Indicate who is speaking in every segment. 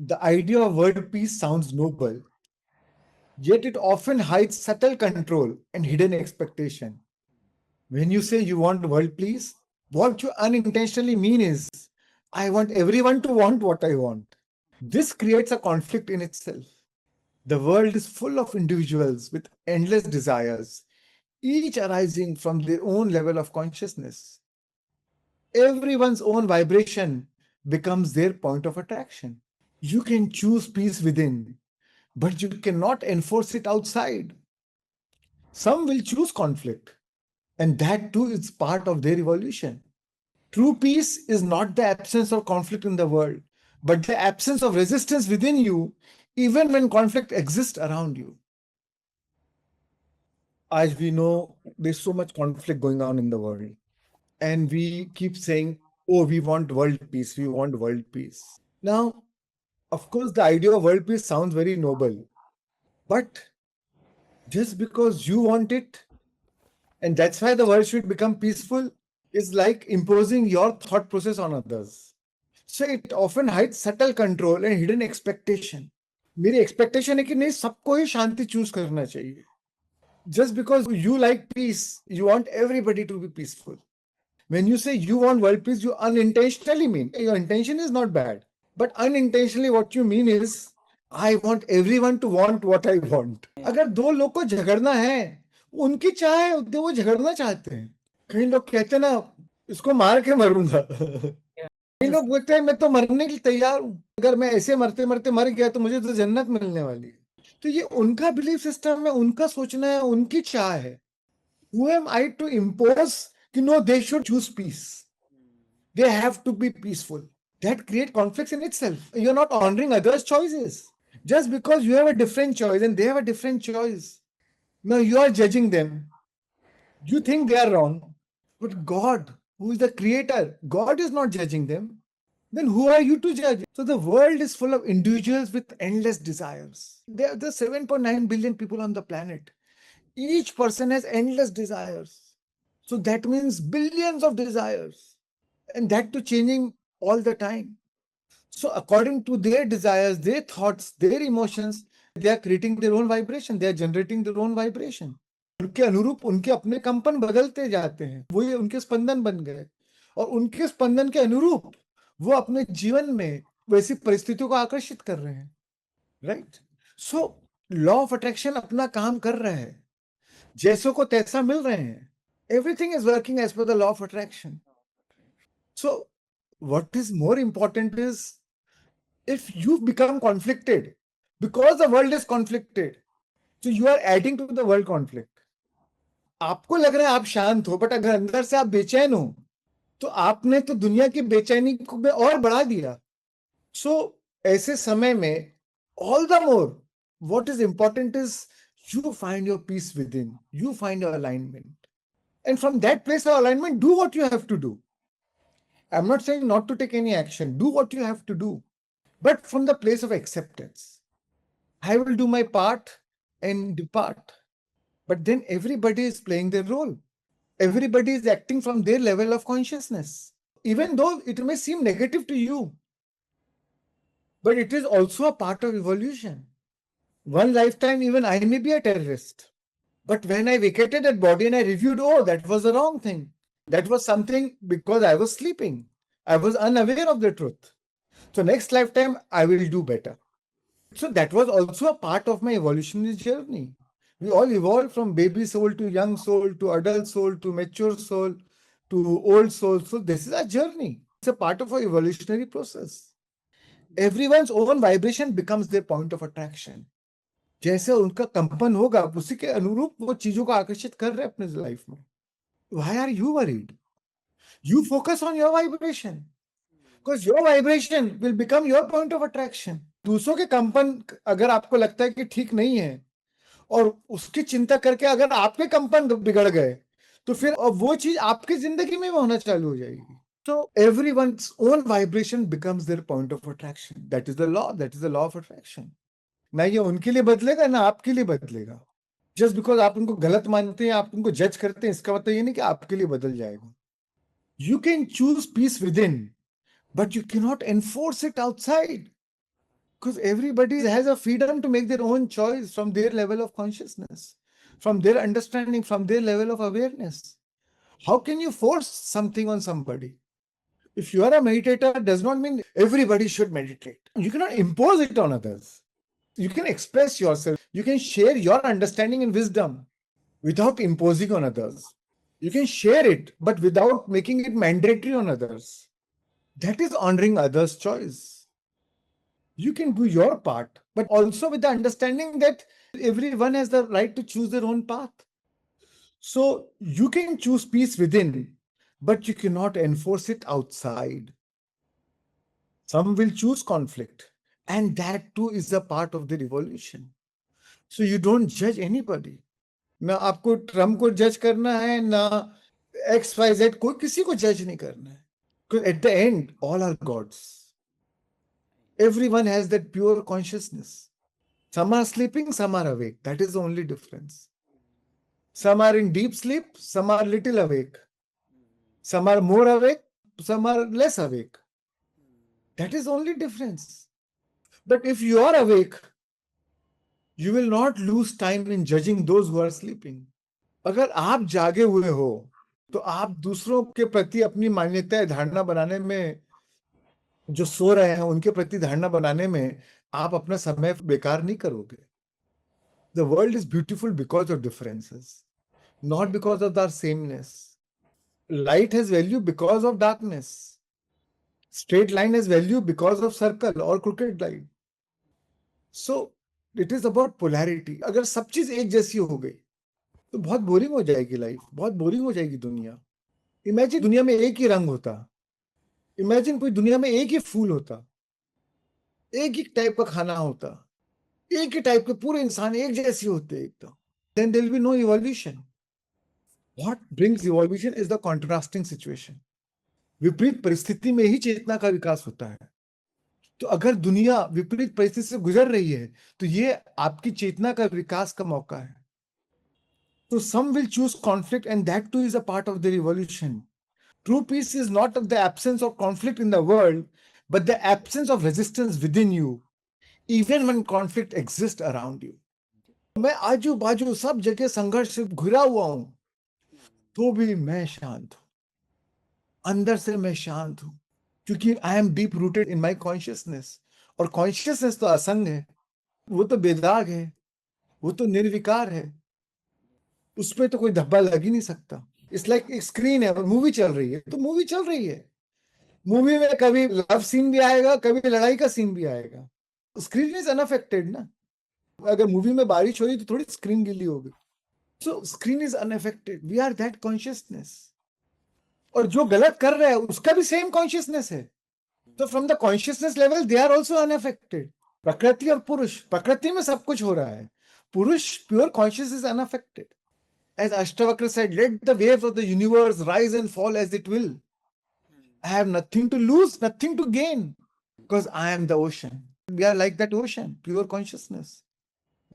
Speaker 1: The idea of world peace sounds noble, yet it often hides subtle control and hidden expectation. When you say you want world peace, what you unintentionally mean is, I want everyone to want what I want. This creates a conflict in itself. The world is full of individuals with endless desires, each arising from their own level of consciousness. Everyone's own vibration becomes their point of attraction. You can choose peace within, but you cannot enforce it outside. Some will choose conflict, and that too is part of their evolution. True peace is not the absence of conflict in the world, but the absence of resistance within you, even when conflict exists around you. As we know, there's so much conflict going on in the world, and we keep saying, oh, we want world peace, we want world peace. Now, of course, the idea of world peace sounds very noble, but just because you want it, and that's why the world should become peaceful, is like imposing your thought process on others. So it often hides subtle control and hidden expectation. मेरी expectation है कि नहीं सबको ही शांति choose करना चाहिए. Just because you like peace, you want everybody to be peaceful. When you say you want world peace, you unintentionally mean, your intention is not bad, but unintentionally what you mean is, I want everyone to want what I want. अगर दो लोग को झगड़ना है, उनकी चाह है, वो झगड़ना चाहते हैं. कई लोग कहते हैं ना, इसको मार के मरूंगा. कई लोग बोलते हैं मैं तो मरने के लिए तैयार हूं. अगर मैं ऐसे मरते मरते मर गया तो मुझे तो जन्नत मिलने वाली है. तो ये उनका बिलीफ सिस्टम है, उनका सोचना है, उनकी चाह है. Who am I to impose कि no, they should choose peace. They have to be peaceful. That creates conflicts in itself. You're not honoring others' choices. Just because you have a different choice and they have a different choice. Now you are judging them. You think they are wrong. But God, who is the creator, God is not judging them. Then who are you to judge? So the world is full of individuals with endless desires. There are 7.9 billion people on the planet. Each person has endless desires. So that means billions of desires. And that too changing all the time. So according to their desires, their thoughts, their emotions, they are creating their own vibration. They are generating their own vibration. उनके अनुरूप उनके अपने कंपन बदलते जाते हैं. वो ये उनके स्पंदन बन गए. और उनके स्पंदन के अनुरूप वो अपने जीवन में वैसी परिस्थितियों को आकर्षित कर रहे हैं. Right? So law of attraction अपना काम कर रहा है. जैसों को तैसा मिल रहे हैं. Everything is working as per the law of attraction. So what is more important is, if you become conflicted because the world is conflicted, so you are adding to the world conflict. आपको लग रहा है आप शांत हो, but अगर अंदर से आप बेचैन हो तो आपने तो दुनिया की बेचैनी को में और बढ़ा दिया. सो ऐसे समय में all the more what is important is you find your peace within, you find your alignment, and from that place of alignment do what you have to do. I'm not saying not to take any action, do what you have to do, but from the place of acceptance. I will do my part and depart. But then everybody is playing their role. Everybody is acting from their level of consciousness. Even though it may seem negative to you, but it is also a part of evolution. One lifetime, even I may be a terrorist. But when I vacated that body and I reviewed, oh, that was the wrong thing. That was something because I was sleeping. I was unaware of the truth. So next lifetime, I will do better. So that was also a part of my evolutionary journey. We all evolve from baby soul to young soul to adult soul to mature soul to old soul. So this is a journey. It's a part of our evolutionary process. Everyone's own vibration becomes their point of attraction. जैसे उनका कंपन होगा उसी के अनुरूप वो चीजों को आकर्षित कर रहे हैं अपने लाइफ में. Why are you worried? You focus on your vibration, because your vibration will become your point of attraction. दूसरों के कंपन अगर आपको लगता है कि ठीक नहीं है और उसकी चिंता करके अगर आपके कंपन बिगड़ गए तो फिर वो चीज आपकी जिंदगी में होना चालू हो जाएगी. So everyone's own vibration becomes their point of attraction. That is the law. That is the law of attraction. ना ये उनके लिए बदलेगा ना आपके लिए बदलेगा. जस्ट बिकॉज आप उनको गलत मानते हैं, आप उनको जज करते हैं, इसका मतलब ये नहीं कि आपके लिए बदल जाएगा. You can choose peace with in, but you can not enforce it outside. Because everybody has a freedom to make their own choice from their level of consciousness, from their understanding, from their level of awareness. How can you force something on somebody? If you are a meditator, does not mean everybody should meditate. You cannot impose it on others. You can express yourself. You can share your understanding and wisdom without imposing on others. You can share it, but without making it mandatory on others. That is honoring others' choice. You can do your part, but also with the understanding that everyone has the right to choose their own path. So you can choose peace within, but you cannot enforce it outside. Some will choose conflict, and that too is a part of the revolution. So you don't judge anybody. ना आपको Trump को जज करना है, ना XYZ, कोई किसी को जज नहीं करना है. Because at the end, all are gods. Everyone has that pure consciousness. Some are sleeping, some are awake. That is the only difference. Some are in deep sleep, some are little awake. Some are more awake, some are less awake. That is the only difference. But if you are awake, you will not lose time in judging those who are sleeping. अगर आप जागे हुए हो तो आप दूसरों के प्रति अपनी मान्यताएं धारणा बनाने में, जो सो रहे हैं उनके प्रति धारणा बनाने में आप अपना समय बेकार नहीं करोगे. The world is beautiful because of differences, not because of our sameness. Light has value because of darkness. Straight line has value because of circle or crooked line. So it is about polarity. अगर सब चीज एक जैसी हो गई तो बहुत boring हो जाएगी लाइफ, बहुत बोरिंग हो जाएगी दुनिया. इमेजिन दुनिया में एक ही रंग होता. इमेजिन कोई दुनिया में एक ही फूल होता, एक ही टाइप का खाना होता, एक ही टाइप के पूरे इंसान एक जैसे होते एकदम. Then there will be no evolution. What brings evolution is the contrasting situation. विपरीत परिस्थिति में ही चेतना का विकास होता है. तो अगर दुनिया विपरीत परिस्थिति से गुजर रही है तो ये आपकी चेतना का विकास का मौका है. So some will choose conflict, and that too is a part of the revolution. True peace is not the absence of conflict in the world, but the absence of resistance within you, even when conflict exists around you. मैं आजू बाजू सब जगह संघर्ष से घिरा हुआ हूं, तो भी मैं शांत हूं. अंदर से मैं शांत हूं, क्योंकि I am deep rooted in my consciousness. और कॉन्शियसनेस तो असंग है, वो तो बेदाग है, वो तो निर्विकार है, उस पर तो कोई धब्बा लग ही नहीं सकता. इट्स लाइक एक स्क्रीन है, मूवी चल रही है तो मूवी चल रही है. मूवी में कभी लव सीन भी आएगा, कभी लड़ाई का सीन भी आएगा. स्क्रीन इज अनअफेक्टेड ना. अगर मूवी में बारिश हो रही तो थोड़ी स्क्रीन गीली होगी. So screen is unaffected. We are that consciousness. और जो गलत कर रहा है उसका भी सेम कॉन्शियसनेस है. तो from the consciousness level they are also unaffected. प्रकृति और पुरुष, प्रकृति में सब कुछ हो रहा है, पुरुष pure conscious is unaffected. As Ashtavakra said, let the waves of the universe rise and fall as it will. I have nothing to lose, nothing to gain, because I am the ocean. We are like that ocean, pure consciousness.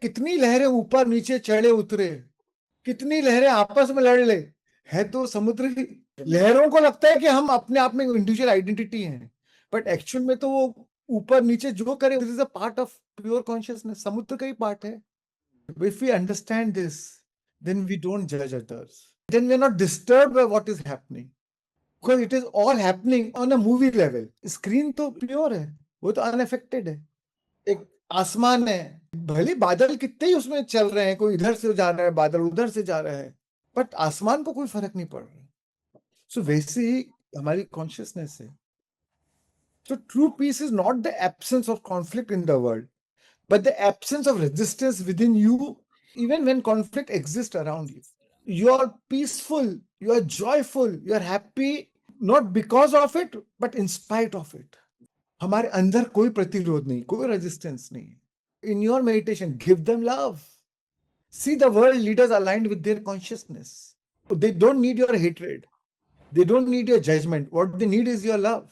Speaker 1: कितनी लहरें ऊपर नीचे चढ़े उतरे, कितनी लहरें आपस में लड़ ले, है तो समुद्र ही. लहरों को लगता है कि हम अपने आप में इंडिविजुअल आइडेंटिटी हैं, बट एक्चुअल में तो वो ऊपर नीचे जो करे this is a part of pure consciousness. समुद्र का ही पार्ट है. If we understand this, then we don't judge others. Then we are not disturbed by what is happening. Because it is all happening on a movie level. Screen तो pure है, वो तो unaffected है. एक आसमान है, भले बादल कितने ही उसमें चल रहे हैं, कोई इधर से जा रहा है, बादल उधर से जा रहा है, बट आसमान को कोई फर्क नहीं पड़ रहा. सो वैसे ही हमारी कॉन्शियसनेस है. So true peace is not the absence of conflict in the world, but the absence of resistance within you, even when conflict exists around you. You are peaceful, you are joyful, you are happy, not because of it, but in spite of it. हमारे अंदर कोई प्रतिरोध नहीं, कोई resistance नहीं. In your meditation, give them love. See the world leaders aligned with their consciousness. They don't need your hatred. They don't need your judgment. What they need is your love.